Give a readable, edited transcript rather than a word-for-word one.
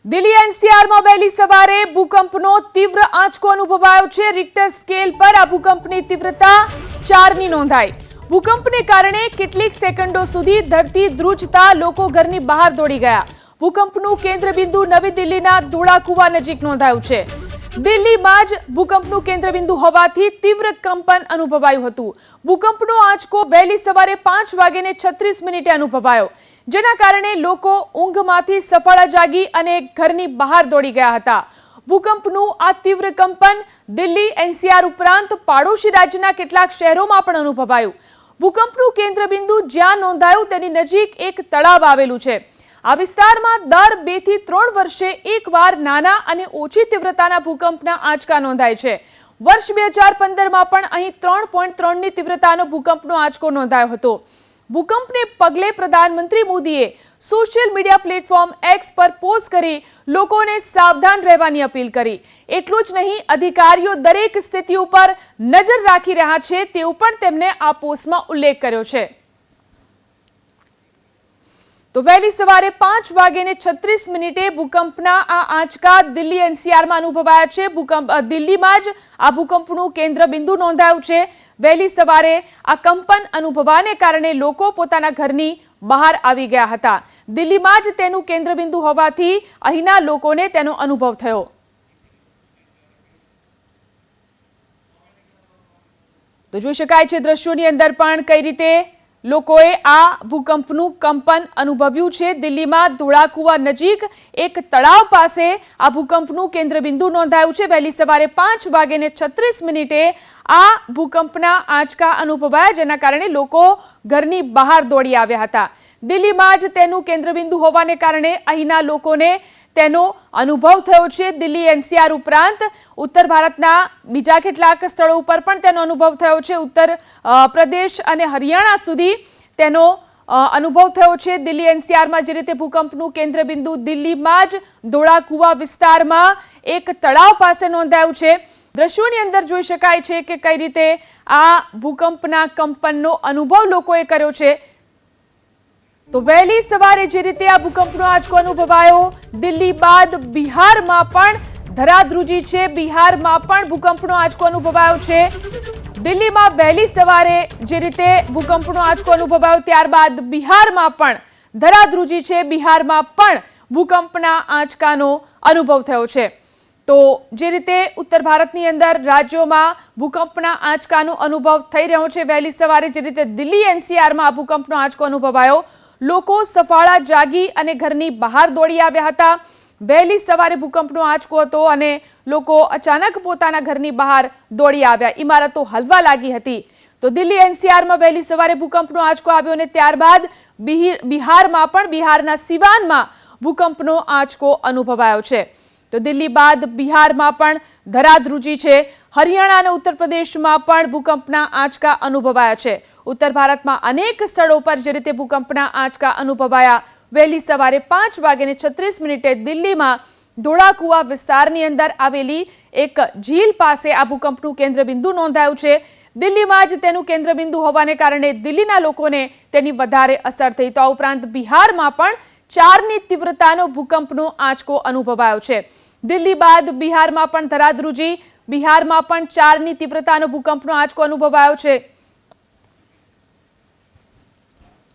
દિલ્હી એનસીઆરમાં વહેલી સવારે ભૂકંપનો તીવ્ર આંચકો અનુભવાયો છે। રિક્ટર સ્કેલ પર આ ભૂકંપની તીવ્રતા 4ની નોંધાઈ। ભૂકંપને કારણે કેટલીક સેકન્ડો સુધી ધરતી ધ્રુજતા લોકો ઘરની બહાર દોડી ગયા। ભૂકંપનું કેન્દ્રબિંદુ નવી દિલ્હીના ધોળાકુવા નજીક નોંધાયું છે। દિલ્હીમાં જ ભૂકંપનું કેન્દ્રબિંદુ હોવાથી તીવ્ર કંપન અનુભવાયું હતું। ભૂકંપનો આંચકો વહેલી સવારે 5:36 અનુભવાયો, જેના કારણે લોકો ઊંઘમાંથી સફાળા જાગી અને ઘરની બહાર દોડી ગયા હતા। ભૂકંપનું આ તીવ્ર કંપન દિલ્હી એનસીઆર ઉપરાંત પાડોશી રાજ્યના કેટલાક શહેરોમાં પણ અનુભવાયું। ભૂકંપનું કેન્દ્રબિંદુ જ્યાં નોંધાયું તેની નજીક એક તળાવ આવેલું છે। આ વિસ્તારમાં દર 2 થી 3 વર્ષે એકવાર નાના અને ઓછી તીવ્રતાના ભૂકંપના આંચકા નોંધાય છે। વર્ષ 2015માં પણ અહીં 3.3ની તીવ્રતાનો ભૂકંપનો આંચકો નોંધાયો હતો। ભૂકંપને પગલે પ્રધાનમંત્રી મોદીએ સોશિયલ મીડિયા પ્લેટફોર્મ એક્સ પર પોસ્ટ કરી લોકોને સાવધાન રહેવાની અપીલ કરી। એટલું જ નહીં, અધિકારીઓ દરેક સ્થિતિ ઉપર નજર રાખી રહ્યા છે તેવું પણ તેમણે આ પોસ્ટમાં ઉલ્લેખ કર્યો છે। તો વહેલી સવારે 5:36 ભૂકંપના આ આંચકા દિલ્હી એનસીઆરમાં અનુભવાયા છે। દિલ્હીમાં જ આ ભૂકંપનું કેન્દ્રબિંદુ નોંધાયું છે। વહેલી સવારે આ કંપન અનુભવાને કારણે લોકો પોતાના ઘરની બહાર આવી ગયા હતા। દિલ્હીમાં જ તેનું કેન્દ્રબિંદુ હોવાથી અહીંના લોકોને તેનો અનુભવ થયો। તો જોઈ શકાય છે દ્રશ્યોની અંદર પણ કઈ રીતે લોકોએ આ ભૂકંપનું કંપન અનુભવ્યું છે। દિલ્હીમાં ધોળાકુવા નજીક એક તળાવ પાસે આ ભૂકંપનું કેન્દ્રબિંદુ નોંધાયું છે। વહેલી સવારે 5:36 આ ભૂકંપના આંચકા અનુભવાયા, જેના કારણે લોકો ઘરની બહાર દોડી આવ્યા હતા। દિલ્હીમાં જ તેનું કેન્દ્રબિંદુ હોવાને કારણે અહીંના લોકોને તેનો અનુભવ થયો છે। દિલ્હી એનસીઆર ઉપરાંત ઉત્તર ભારતના બીજા કેટલાક સ્થળો ઉપર પણ તેનો અનુભવ થયો છે। ઉત્તર પ્રદેશ અને હરિયાણા સુધી તેનો અનુભવ થયો છે। દિલ્હી એનસીઆરમાં જે રીતે ભૂકંપનું કેન્દ્રબિંદુ દિલ્હીમાં જ ધોળાકુવા વિસ્તારમાં એક તળાવ પાસે નોંધાયું છે। દ્રશ્યોની અંદર જોઈ શકાય છે કે કઈ રીતે આ ભૂકંપના કંપનનો અનુભવ લોકોએ કર્યો છે। તો વહેલી સવારે જે રીતે આ ભૂકંપનો આંચકો અનુભવાયો, દિલ્હી બાદ બિહારમાં પણ ધરાધ્રુજી છે। બિહારમાં પણ ભૂકંપનો આંચકો અનુભવાયો છે। દિલ્હીમાં વહેલી સવારે જે રીતે ભૂકંપનો આંચકો અનુભવાયો, ત્યારબાદ બિહારમાં પણ ધરાધ્રુજી છે। બિહારમાં પણ ભૂકંપના આંચકાનો અનુભવ થયો છે। તો જે રીતે ઉત્તર ભારતની અંદર રાજ્યોમાં ભૂકંપના આંચકાનો અનુભવ થઈ રહ્યો છે, વહેલી સવારે જે રીતે દિલ્હી એનસીઆરમાં આ ભૂકંપનો આંચકો અનુભવાયો, લોકો સફાળા જાગી અને ઘરની બહાર દોડી આવ્યા હતા। વહેલી સવારે ભૂકંપનો આંચકો હતો અને લોકો અચાનક પોતાના ઘરની બહાર દોડી આવ્યા। ઇમારતો હલવા લાગી હતી। તો દિલ્હી એનસીઆરમાં વહેલી સવારે ભૂકંપનો આંચકો આવ્યો અને ત્યારબાદ બિહારમાં પણ બિહારના સિવાનમાં ભૂકંપનો આંચકો અનુભવાયો છે। તો દિલ્હી બાદ બિહારમાં પણ ધરાધ્રુજી છે। હરિયાણા અને ઉત્તર પ્રદેશમાં પણ ભૂકંપના આંચકા અનુભવાયા છે। ઉત્તર ભારતમાં અનેક સ્થળો પર જે રીતે ભૂકંપના આંચકા અનુભવાયા, વહેલી સવારે 5:36 દિલ્હીમાં ધોળાકુવા વિસ્તારની અંદર આવેલી એક ઝીલ પાસે આ ભૂકંપનું કેન્દ્રબિંદુ નોંધાયું છે। દિલ્હીમાં જ તેનું કેન્દ્રબિંદુ હોવાને કારણે દિલ્હીના લોકોને તેની વધારે અસર થઈ। તો આ ઉપરાંત બિહારમાં પણ 4ની તીવ્રતાનો ભૂકંપનો આંચકો અનુભવાયો છે। દિલ્હી બાદ બિહારમાં પણ ધરાધ્રુજી, બિહારમાં પણ 4ની તીવ્રતાનો ભૂકંપનો આંચકો અનુભવાયો છે।